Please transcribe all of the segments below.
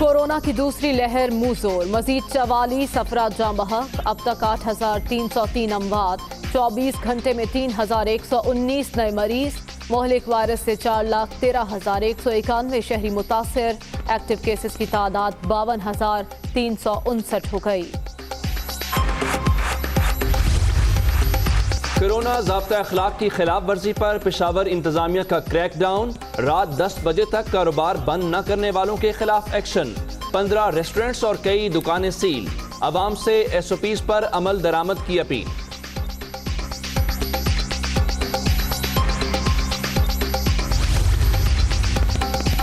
Corona की दूसरी लहर मुंहजोर, मजीद 44 अफराद जाँ बहक, अब तक 8,303 अमवात, 24 घंटे में 3,119 नए मरीज। मोहलिक वायरस से 4,13,191 शहरी मुतासर। एक्टिव केसेस की तादाद 52,359 हो गई। कोरोना ज़ाब्ता अखलाक की खिलाफ वर्जी पर पेशावर इंतजामिया का क्रैकडाउन। रात 10 बजे तक कारोबार बंद न करने वालों के खिलाफ एक्शन। 15 रेस्टोरेंट्स और कई दुकानें सील। अवाम से SOPs पर अमल दरामद की अपील।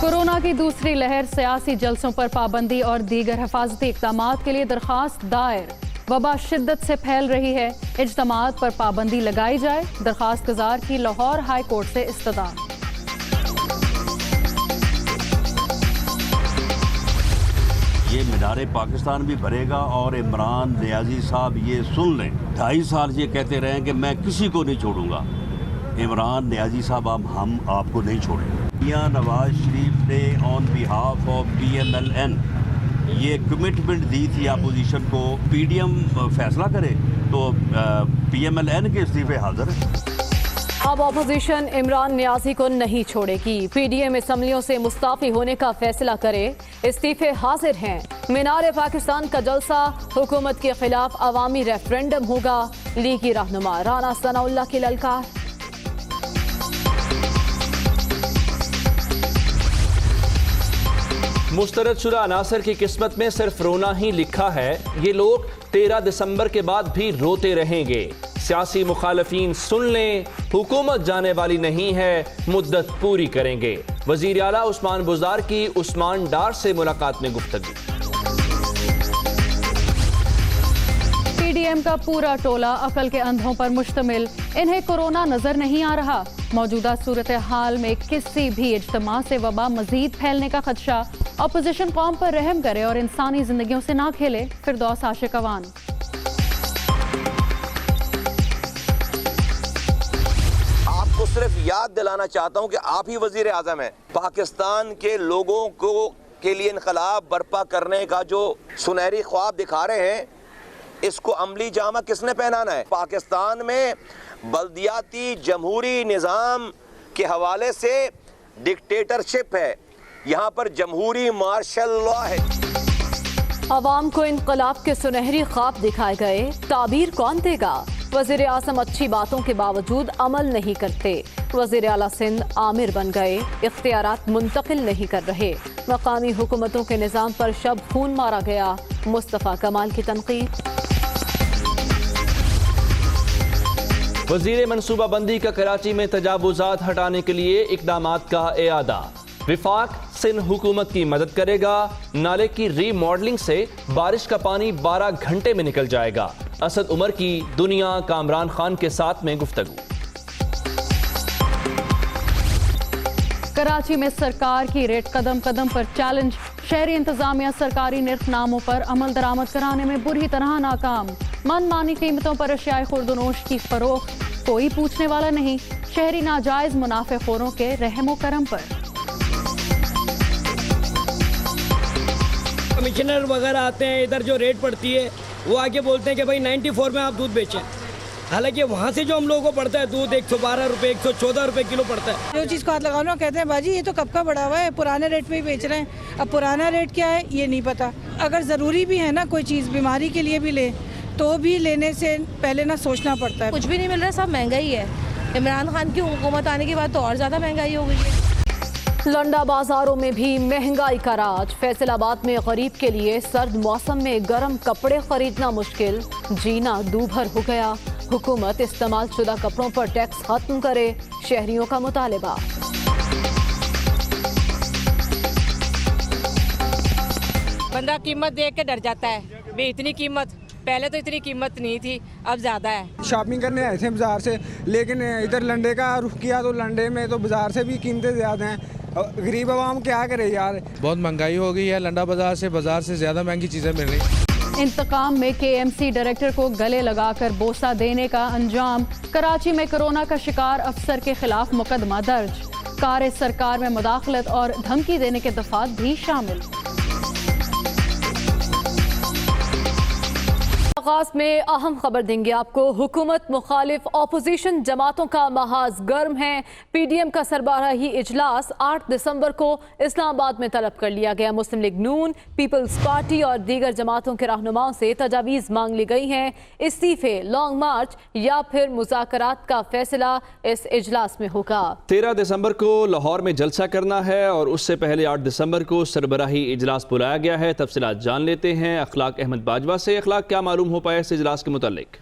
कोरोना की दूसरी लहर, सियासी जलसों पर पाबंदी और दीगर हिफाजती इक़दामात के लिए दरख्वास्त दायर। वबा शिद्दत से फैल रही है, इज्तिमात पर पाबंदी लगाई जाए। दरख्वास्त गुजार की लाहौर हाई कोर्ट से इस्तदा। ये मीनारे पाकिस्तान भी भरेगा और इमरान नियाजी साहब ये सुन लें, 2.5 साल ये कहते रहे कि मैं किसी को नहीं छोड़ूंगा। इमरान नियाजी साहब हम आपको नहीं छोड़ेंगे। मियां नवाज शरीफ ने ऑन बिहाफ ऑफ PMLN ये कमिटमेंट दी थी अपोजिशन को, PDM फैसला करे तो PMLN के इस्तीफे हाजिर है। अब अपोजिशन इमरान नियाजी को नहीं छोड़ेगी। PDM असम्बलियों से मुस्ताफी होने का फैसला करे, इस्तीफे हाजिर हैं। मीनारे पाकिस्तान का जलसा, हुकूमत के खिलाफ अवामी रेफरेंडम होगा। लीगी रहनुमा राना सनाउल्लाह की ललकार। मुस्तरदशुदा अनासर की किस्मत में सिर्फ रोना ही लिखा है। ये लोग 13 दिसंबर के बाद भी रोते रहेंगे। सियासी मुखालफीन सुन लें, हुकूमत जाने वाली नहीं है, मुद्दत पूरी करेंगे। वजीर आला उस्मान बुज़दार की उस्मान डार से मुलाकात में गुफ्तगू। PDM का पूरा टोला अकल के अंधों पर मुश्तमिल, इन्हें कोरोना नजर नहीं आ रहा। मौजूदा सूरत हाल में किसी भी इज्तिमा से वबा मजीद फैलने का खदशा। अपोजिशन कौम पर रहम करे और इंसानी जिंदगियों से ना खेले। फिरदौस आशिक अवान। आपको सिर्फ याद दिलाना चाहता हूं कि आप ही वजीर आजम हैं। पाकिस्तान के लोगों को के लिए इनकलाब बर्पा करने का जो सुनहरी ख्वाब दिखा रहे हैं, इसको अमली जामा किसने पहनाना है? पाकिस्तान में बल्दियाती जमहूरी निज़ाम के हवाले से डिक्टेटरशिप है। यहाँ पर जमहूरी मार्शल लॉ है। अवाम को इनकलाब के सुनहरी ख्वाब दिखाए गए, ताबीर कौन देगा? वजीर आज़म अच्छी बातों के बावजूद अमल नहीं करते। वजीर आला सिंध आमिर बन गए, इख्तियारात मुंतकिल नहीं कर रहे। मकामी हुकूमतों के निज़ाम पर शब खून मारा गया। मुस्तफ़ा कमाल की तनकीद। वजीर मनसूबाबंदी का कराची में तजावुजात हटाने के लिए इकदामात का एआदा। विफाक सिंध हुकूमत की मदद करेगा। नाले की रीमॉडलिंग से बारिश का पानी 12 घंटे में निकल जाएगा। असद उमर की दुनिया कामरान खान के साथ में गुफ्तगू। कराची में सरकार की रेट कदम कदम पर चैलेंज। शहरी इंतजामिया सरकारी निर्खनामों पर अमल दरामद कराने में बुरी तरह नाकाम। मनमानी कीमतों पर अशियाए खुर्दनोश की फरोख्त, कोई पूछने वाला नहीं। शहरी नाजायज मुनाफेखोरों के रहमो करम पर। कमिश्नर वगैरह आते हैं, इधर जो रेट पड़ती है वो आके बोलते हैं कि भाई 94 में आप दूध बेचें। हालांकि वहाँ से जो हम लोगों को पड़ता है दूध 112 रुपये 114 रुपये किलो पड़ता है। जो चीज़ को हाथ लगाओ ना कहते हैं बाजी ये तो कब का बढ़ा हुआ है, पुराने रेट पे ही बेच रहे हैं। अब पुराना रेट क्या है ये नहीं पता। अगर ज़रूरी भी है ना कोई चीज़, बीमारी के लिए भी ले तो भी लेने से पहले ना सोचना पड़ता है। कुछ भी नहीं मिल रहा, सब महंगाई है। इमरान खान की हुकूमत आने के बाद तो और ज़्यादा महंगाई हो गई है। लंडा बाजारों में भी महंगाई का राज। फैसलाबाद में गरीब के लिए सर्द मौसम में गर्म कपड़े खरीदना मुश्किल, जीना दूभर हो गया। हुकूमत इस्तेमाल शुदा कपड़ों पर टैक्स खत्म करे, शहरियों का मुतालबा। बंदा कीमत देख के डर जाता है, भाई इतनी कीमत, पहले तो इतनी कीमत नहीं थी, अब ज़्यादा है। शॉपिंग करने आए थे बाज़ार से, लेकिन इधर लंडे का रुख किया तो लंडे में तो बाज़ार से भी कीमतें ज़्यादा हैं। गरीब आवाम क्या करे यार, बहुत महंगाई हो गई है। लंडा बाज़ार से ज़्यादा महंगी चीज़ें मिल रही। इंतकाम में KMC डायरेक्टर को गले लगाकर बोसा देने का अंजाम। कराची में कोरोना का शिकार अफसर के खिलाफ मुकदमा दर्ज। कार सरकार में मुदाखलत और धमकी देने के दफात भी शामिल। आगाज में अहम खबर देंगे आपको। हुकूमत मुखालिफ ऑपोजिशन जमातों का महाज गर्म है। पीडीएम का सरबराही इजलास 8 दिसंबर को इस्लामाबाद में तलब कर लिया गया। मुस्लिम लीग नून, पीपल्स पार्टी और दीगर जमातों के रहनुमाओं से तजावीज़ मांग ली गई हैं। इस्तीफे, लॉन्ग मार्च या फिर मुज़ाकरात का फैसला इस इजलास में होगा। 13 दिसंबर को लाहौर में जलसा करना है और उससे पहले 8 दिसंबर को सरबराही इजलास बुलाया गया है। तफसीलात जान लेते हैं अखलाक अहमद बाजवा से। अखलाक, क्या मालूम हो पाया इस इजलास के मुतालिक?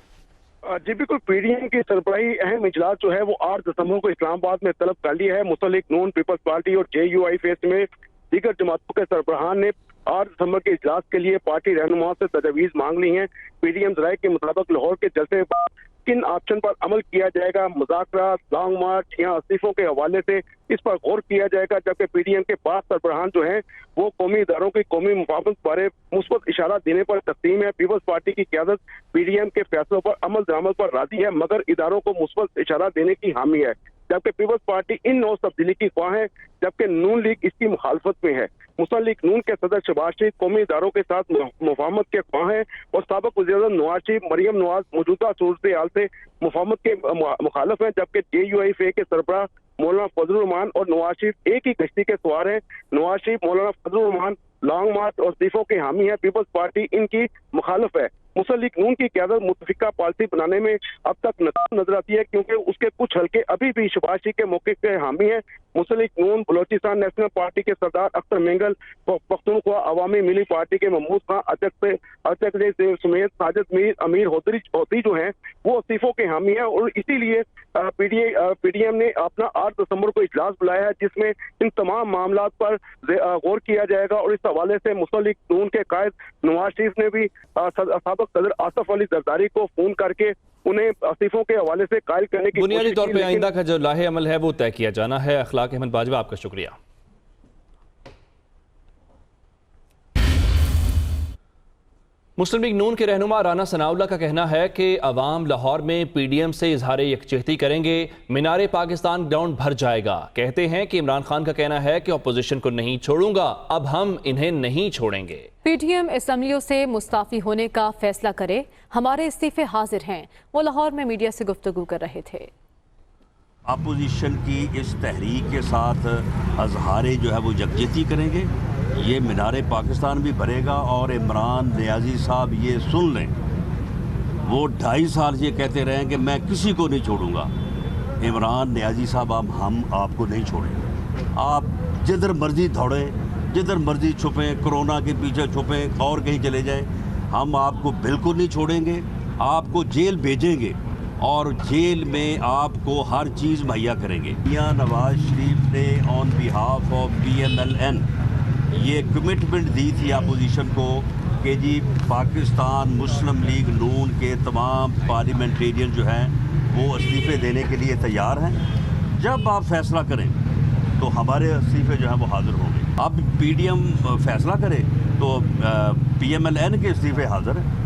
जी बिल्कुल, पीडीएम की सरबराही अहम इजलास जो है वो 8 दिसंबर को इस्लामाबाद में तलब कर लिया है। मुस्लिम लीग नून, पीपल्स पार्टी और JUI फेस में दीगर जमातों के सरबराहान ने 8 दिसंबर के इजलास के लिए पार्टी रहनुमाओं से तजवीज़ मांग ली हैं। पीडीएम ज़राए के मुताबिक लाहौर के जलसे किन ऑप्शन पर अमल किया जाएगा, मुज़ाकरात, लॉन्ग मार्च या इस्तीफों के हवाले से इस पर गौर किया जाएगा। जबकि पीडीएम के 5 सरबराहान जो हैं वो कौमी इदारों की कौमी मुफाहमत बारे मुस्बत इशारा देने पर तस्लीम है। पीपल्स पार्टी की क़यादत पीडीएम के फैसलों पर अमल दरामद पर राजी है, मगर इदारों को मुस्बत इशारा देने की हामी है। जबकि पीपल्स पार्टी इन नौ तब्दीली की ख्वाह है, जबकि नून लीग इसकी मुखालफत में है। मुस्लिम लीग नून के सदर शहबाज शरीफ कौमी इदारों के साथ मुफाहमत के ख्वाह हैं और साबिक वज़ीर-ए-आज़म नवाज शरीफ, मरियम नवाज मौजूदा सूरत हाल से मुफाहमत के मुखालफ हैं। जबकि JUI के सरबराह मौलाना फजलुर रहमान और नवाज शरीफ एक ही कश्ती के सवार हैं। नवाज शरीफ, मौलाना फजलुर रहमान लॉन्ग मार्च और इस्तीफों के हामी है। पीपल्स पार्टी इनकी मुखालफ है। मुस्लिम लीग नून की क़यादत मुतफ़िका पॉलिसी बनाने में अब तक नाकाम नजर आती है, क्योंकि उसके कुछ हल्के अभी भी शहबाज शरीफ के मौक़िफ़ के हामी हैं। मुस्लिम लीग नून, बलोचिस्तान नेशनल पार्टी के सरदार अख्तर मेंगल, पख्तूनख्वा अवामी मिली पार्टी के महमूद खां अध्यक्ष समेत साजिद मीर, अमीर होती जो हैं वो इस्तीफों के हामी हैं। और इसीलिए पीडीएम ने अपना 8 दिसंबर को इजलास बुलाया है, जिसमें इन तमाम मामलात पर गौर किया जाएगा। और इस हवाले से मुस्लिम लीग नून के कायद नवाज शरीफ ने भी साबिक सदर आसफ अली जरदारी को फोन करके उन्हें इस्तीफों के हवाले से कायल करने की बुनियादी तौर पर आइंदा का जो लाहे अमल है वो तय किया जाना है। अखलाक अहमद बाजवा, आपका शुक्रिया। मुस्लिम लीग नून के रहनुमा राना सनाउल्लाह का कहना है कि अवाम लाहौर में पीडीएम से इजहार यकजहती करेंगे, मीनारे पाकिस्तान ग्राउंड भर जाएगा। कहते हैं कि इमरान खान का कहना है कि अपोजिशन को नहीं छोड़ूंगा, अब हम इन्हें नहीं छोड़ेंगे। पीडीएम असम्बलियों से मुस्ताफी होने का फैसला करे, हमारे इस्तीफे हाजिर हैं। वो लाहौर में मीडिया से गुफ्तगू कर रहे थे। अपोजिशन की इस तहरीक के साथ अजहारे जो है वो यकजहती करेंगे, ये मीनारे पाकिस्तान भी भरेगा। और इमरान नियाज़ी साहब ये सुन लें, वो 2.5 साल ये कहते रहे कि मैं किसी को नहीं छोड़ूंगा। इमरान नियाज़ी साहब हम आपको नहीं छोड़ेंगे। आप जिधर मर्जी दौड़े, जिधर मर्जी छुपें, कोरोना के पीछे छुपें और कहीं चले जाएं, हम आपको बिल्कुल नहीं छोड़ेंगे। आपको जेल भेजेंगे और जेल में आपको हर चीज़ मुहैया करेंगे। मियां नवाज शरीफ ने ऑन बिहाफ ऑफ PMLN ये कमिटमेंट दी थी अपोजिशन को कि जी पाकिस्तान मुस्लिम लीग नून के तमाम पार्लियामेंटेरियन जो हैं वो इस्तीफ़े देने के लिए तैयार हैं। जब आप फैसला करें तो हमारे इस्तीफ़े जो हैं वो हाज़िर होंगे। अब पीडीएम फैसला करे तो PMLN के इस्तीफ़े हाज़िर हैं।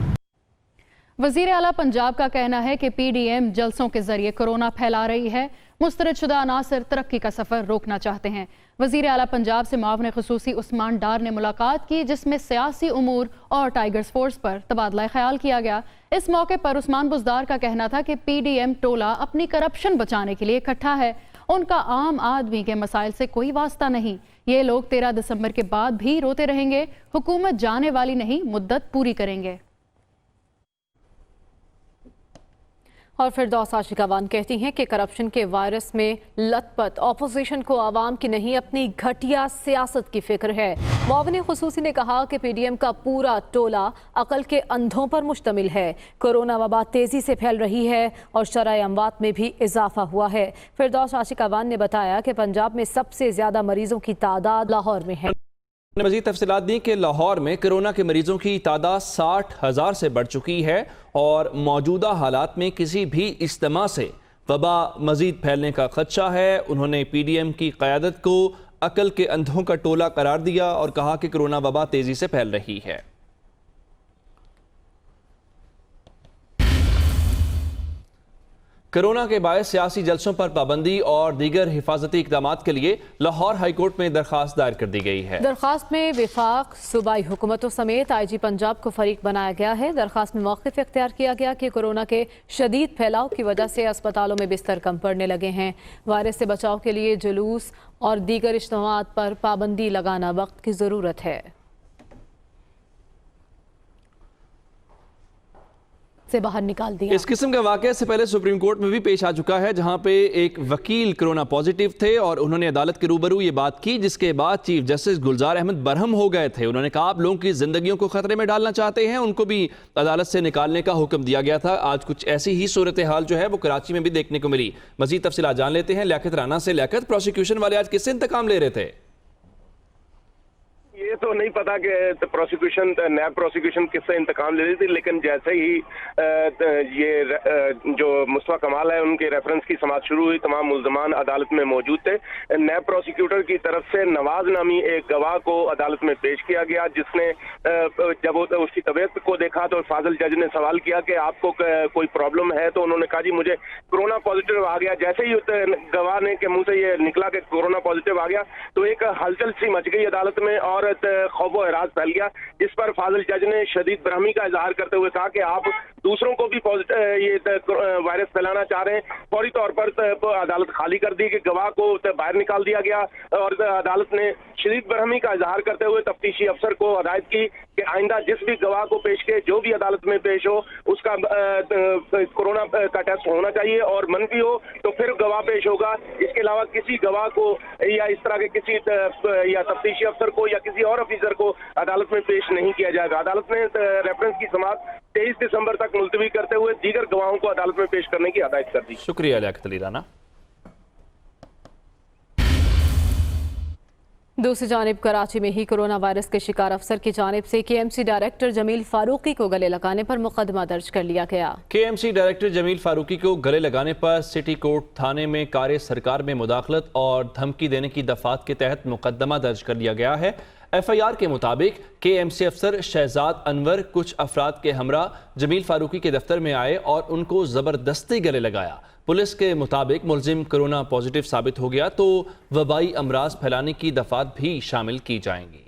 वज़ीर आला पंजाब का कहना है कि पीडीएम जलसों के जरिए कोरोना फैला रही है। मुस्तरदशुदा अनासर तरक्की का सफ़र रोकना चाहते हैं। वज़ीर आला पंजाब से मुआविन ख़ुसूसी उस्मान डार ने मुलाकात की, जिसमें सियासी उमूर और टाइगर्स फोर्स पर तबादला ख्याल किया गया। इस मौके पर उस्मान बुज़दार का कहना था कि पीडीएम टोला अपनी करप्शन बचाने के लिए इकट्ठा है। उनका आम आदमी के मसाइल से कोई वास्ता नहीं। ये लोग 13 दिसंबर के बाद भी रोते रहेंगे। हुकूमत जाने वाली नहीं, मुद्दत पूरी करेंगे। और फिरदौस आशिकावान कहती हैं कि करप्शन के वायरस में लथपथ ऑपोजिशन को आवाम की नहीं अपनी घटिया सियासत की फिक्र है। मुआविन ख़ुसूसी ने कहा कि पीडीएम का पूरा टोला अकल के अंधों पर मुश्तमिल है। कोरोना वबा तेज़ी से फैल रही है और शरह अमवात में भी इजाफा हुआ है। फिरदौस आशिकावान ने बताया कि पंजाब में सबसे ज़्यादा मरीजों की तादाद लाहौर में है। मज़ीद तफसीलात दी कि लाहौर में कोरोना के मरीजों की तादाद 60,000 से बढ़ चुकी है और मौजूदा हालात में किसी भी इज्तिमा से वबा मज़ीद फैलने का खदशा है। उन्होंने पीडीएम की क़यादत को अकल के अंधों का टोला करार दिया और कहा कि कोरोना वबा तेज़ी से फैल रही है। कोरोना के बायस सियासी जलसों पर पाबंदी और दीगर हिफाजती इक़दामात के लिए लाहौर हाईकोर्ट में दरख्वास्त दायर कर दी गई है। दरख्वास्त में विफाक सूबाई हुकूमतों समेत IG पंजाब को फरीक बनाया गया है। दरख्वास्त में मौक़िफ़ इख्तियार किया गया कि कोरोना के शदीद फैलाव की वजह से अस्पतालों में बिस्तर कम पड़ने लगे हैं। वायरस से बचाव के लिए जुलूस और दीगर इज्तिमाआत पर पाबंदी लगाना वक्त की ज़रूरत है। से बाहर निकाल दिया। इस किस्म के वाक़े से पहले सुप्रीम कोर्ट में भी पेश आ चुका है, जहां पे एक वकील कोरोना पॉजिटिव थे और उन्होंने अदालत के रूबरू ये बात की, जिसके बाद चीफ जस्टिस गुलजार अहमद बरहम हो गए थे। उन्होंने कहा आप लोगों की जिंदगियों को खतरे में डालना चाहते हैं, उनको भी अदालत से निकालने का हुक्म दिया गया था। आज कुछ ऐसी ही सूरत हाल जो है वो कराची में भी देखने को मिली। मजीद तफसीलात जान लेते हैं लियाकत राना से। लियाकत, प्रोसिक्यूशन वाले आज किससे इंतकाम ले रहे थे? ये तो नहीं पता कि प्रोसिक्यूशन नैब प्रोसिक्यूशन किससे इंतकाम ले रही थी, लेकिन जैसे ही ये जो मुस्तफा कमाल है उनके रेफरेंस की समाअत शुरू हुई, तमाम मुल्ज़मान अदालत में मौजूद थे। नैब प्रोसिक्यूटर की तरफ से नवाज नामी एक गवाह को अदालत में पेश किया गया, जिसने जब उसकी तबीयत को देखा तो फाजिल जज ने सवाल किया कि आपको कोई प्रॉब्लम है, तो उन्होंने कहा जी मुझे कोरोना पॉजिटिव आ गया। जैसे ही गवाह ने के मुंह से ये निकला कि कोरोना पॉजिटिव आ गया तो एक हलचल सी मच गई अदालत में और खौफ व हरास फैल गया। इस पर फाजिल जज ने शदीद बरहमी का इजहार करते हुए कहा कि आप दूसरों को भी ये वायरस फैलाना चाह रहे हैं। फौरी तौर पर अदालत खाली कर दी कि गवाह को बाहर निकाल दिया गया और अदालत ने शदीद बरहमी का इजहार करते हुए तफ्तीशी अफसर को हदायत की कि आइंदा जिस भी गवाह को पेश किए, जो भी अदालत में पेश हो, उसका कोरोना का टेस्ट होना चाहिए और मनफी हो तो फिर गवाह पेश होगा। इसके अलावा किसी गवाह को या इस तरह के किसी या तफ्तीशी अफसर को या किसी और ऑफिसर को अदालत में पेश नहीं किया जाएगा। अदालत ने रेफरेंस की समाअत 23 दिसंबर तक मुलतवी करते हुए दीगर गवाहों को अदालत में पेश करने की हदायत कर दी। शुक्रिया लियाकत अली राना। दूसरी जानिब कराची में ही कोरोना वायरस के शिकार अफसर की जानिब से KMC डायरेक्टर जमील फारूकी को गले लगाने पर मुकदमा दर्ज कर लिया गया। KMC डायरेक्टर जमील फारूकी को गले लगाने पर सिटी कोर्ट थाने में कार्य सरकार में मुदाखलत और धमकी देने की दफात के तहत मुकदमा दर्ज कर लिया गया है। FIR के मुताबिक KMC अफसर शहजाद अनवर कुछ अफराद के हमरा जमील फारूकी के दफ्तर में आए और उनको जबरदस्ती गले लगाया। पुलिस के मुताबिक मुलजिम कोरोना पॉजिटिव साबित हो गया तो वबाई अमराज फैलाने की दफात भी शामिल की जाएंगी।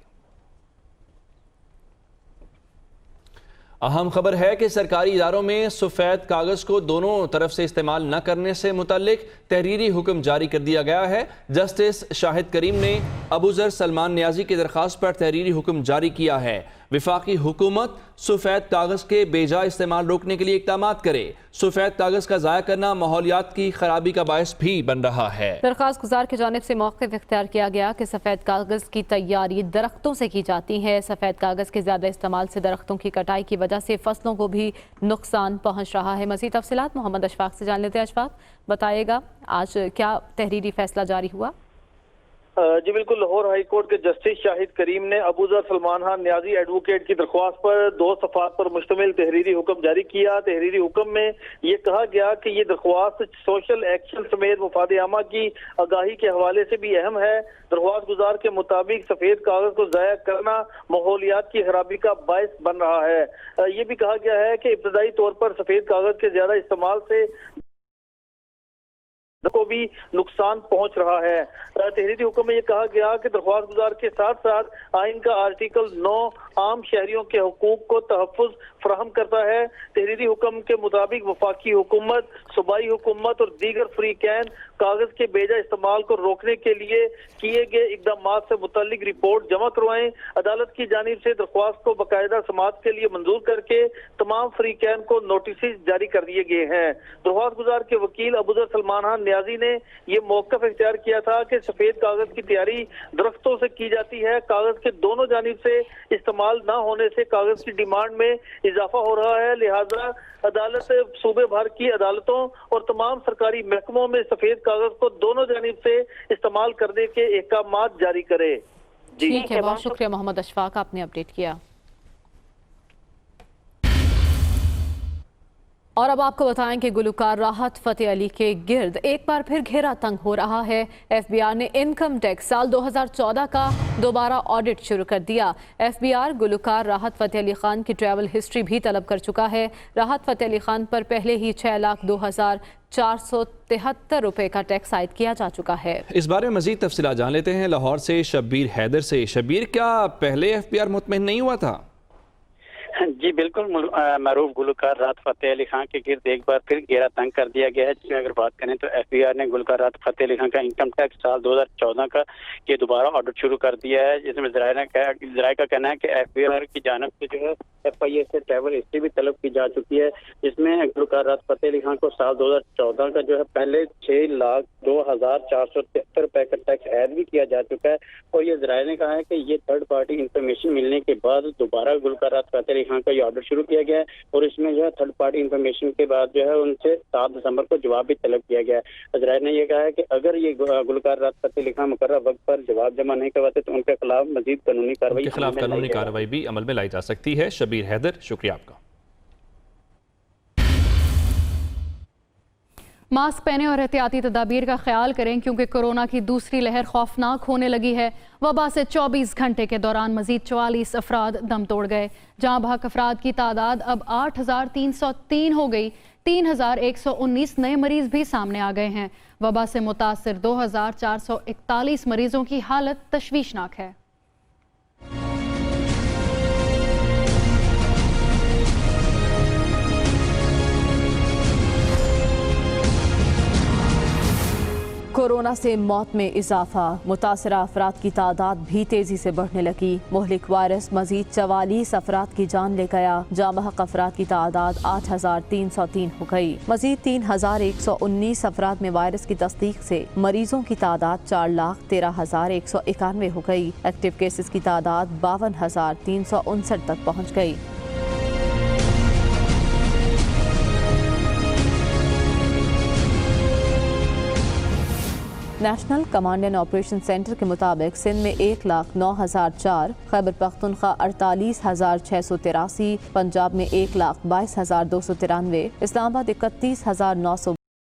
अहम खबर है कि सरकारी इदारों में सफ़ेद कागज़ को दोनों तरफ से इस्तेमाल न करने से मुतल्लिक तहरीरी हुक्म जारी कर दिया गया है। जस्टिस शाहिद करीम ने अबूजर सलमान नियाजी की दरख्वास्त पर तहरीरी हुक्म जारी किया है। विफाकी हुकूमत सफ़ेद कागज़ के बेजा इस्तेमाल रोकने के लिए इक़दाम करे। सफ़ेद कागज़ का ज़ाया करना माहौलियात की खराबी का बायस भी बन रहा है। दरख्वास्त गुजार की जानिब से मौक़िफ़ इख्तियार किया गया कि सफ़ेद कागज़ की तैयारी दरख्तों से की जाती है। सफ़ेद कागज़ के ज़्यादा इस्तेमाल से दरख्तों की कटाई की वजह से फसलों को भी नुकसान पहुँच रहा है। मज़ीद तफसीलात मोहम्मद अशफाक से जान लेते हैं। अशफाक, बताइएगा आज क्या तहरीरी फैसला जारी हुआ? जी बिल्कुल, लाहौर हाई कोर्ट के जस्टिस शाहिद करीम ने अबूजर सलमान खान नियाजी एडवोकेट की दरख्वास्त पर 2 सफ़ात पर मुश्तमिल तहरीरी हुक्म जारी किया। तहरीरी हुक्म में ये कहा गया कि ये दरख्वास्त सोशल एक्शन समेत मुफाद आमा की आगाही के हवाले से भी अहम है। दरख्वास्त गुजार के मुताबिक सफेद कागज को ज़ाया करना माहौलियात की खराबी का बायस बन रहा है। ये भी कहा गया है कि इब्तदाई तौर पर सफेद कागज के ज्यादा इस्तेमाल से को भी नुकसान पहुंच रहा है। तहरीरी हुक्म में यह कहा गया कि दरख्वास्त गुजार के साथ साथ आइन का आर्टिकल 9 आम शहरियों के हुकूक को तहफ़्फ़ुज़ फराहम करता है। तहरीरी हुक्म के मुताबिक वफाकी हुकूमत, सूबाई हुकूमत और दीगर फ्रीकैन कागज के बेजा इस्तेमाल को रोकने के लिए किए गए इकदाम से मुतल्लिक रिपोर्ट जमा करवाएं। अदालत की जानिब से दरख्वास्त को बाकायदा समाअत के लिए मंजूर करके तमाम फ्रीकैन को नोटिस जारी कर दिए गए हैं। दरख्वास्त गुजार के वकील अबूजर सलमान खान नियाजी ने यह मौक़िफ़ इख्तियार किया था कि सफेद कागज की तैयारी दरख्तों से की जाती है। कागज के दोनों जानिब से इस्तेमाल न होने से कागज की डिमांड में इजाफा हो रहा है। लिहाजा अदालत सूबे भर की अदालतों और तमाम सरकारी महकमों में सफेद कागज को दोनों जानिब से इस्तेमाल करने के अहकाम जारी करे। ठीक है, बहुत शुक्रिया मोहम्मद अशफाक, आपने अपडेट किया। और अब आपको बताएं कि गुलकार राहत फतेह अली के गिर्द एक बार फिर घेरा तंग हो रहा है। एफबीआर ने इनकम टैक्स साल 2014 का दोबारा ऑडिट शुरू कर दिया। एफबीआर गुलकार राहत फतेह अली खान की ट्रैवल हिस्ट्री भी तलब कर चुका है। राहत फतेह अली खान पर पहले ही 6,02,473 रुपए का टैक्स आयद किया जा चुका है। इस बारे में मजीद तफसीलात जान लेते हैं लाहौर से शब्बीर हैदर से। शब्बीर, क्या पहले एफबीआर मुतमईन नहीं हुआ था? जी बिल्कुल, मरूफ गुलकार राहत फतेह अली खान के गिर्द एक बार फिर घेरा तंग कर दिया गया है। जिसमें अगर बात करें तो एफबीआर ने गुलकार राहत फतेह अली खान का इनकम टैक्स साल 2014 का ये दोबारा ऑडिट शुरू कर दिया है। जिसमें ज़राए का कहना है कि एफबीआर की जानब से जो है एफआईए से ट्रैवल हिस्ट्री भी तलब की जा चुकी है। जिसमें गुलकार राहत फतेह अली खान को साल 2014 का जो है पहले 6,02,473 रुपए का टैक्स ऐड भी किया जा चुका है। और ये ज़राए ने कहा है कि ये थर्ड पार्टी इंफॉर्मेशन मिलने के बाद दोबारा गुलकार राहत फतेह अली खान का ये ऑर्डर शुरू किया गया है। और इसमें जो है थर्ड पार्टी इंफॉर्मेशन के बाद जो है उनसे 7 दिसंबर को जवाब भी तलब किया गया है। ज़राए ने यह कहा है कि अगर ये गुलकार राहत फतेह अली खान मुकर्रर वक्त पर जवाब जमा नहीं करवाते तो उनके खिलाफ मजीद कानूनी कार्रवाई भी अमल में लाई जा सकती है। शब्बीर हैदर, शुक्रिया आपका। मास्क पहने और एहतियाती तदाबीर का ख्याल करें क्योंकि कोरोना की दूसरी लहर खौफनाक होने लगी है। वबा से 24 घंटे के दौरान मजीद 44 अफराद दम तोड़ गए। जहां भाग अफराद की तादाद अब 8,303 हो गई। 3,119 नए मरीज भी सामने आ गए हैं। वबा से मुतासिर 2,441 मरीजों की हालत तशवीशनाक है। कोरोना से मौत में इजाफा, मुतासरा अफराद की तादाद भी तेजी से बढ़ने लगी। मुहलिक वायरस मजीद 44 अफराद की जान ले गया। जामहक अफराद की तादाद 8,303 हो गई। मजीद 3,119 अफराद में वायरस की तस्दीक से मरीजों की तादाद 4,13,191 हो गई। एक्टिव केसेस की तादाद 52,359 तक पहुँच गई। National command and operation centre के मुताबिक सिंध में 1,09,004, खैबर पख्तूनख्वा 48,683, पंजाब में 1,22,293, इस्लामाबाद 31,900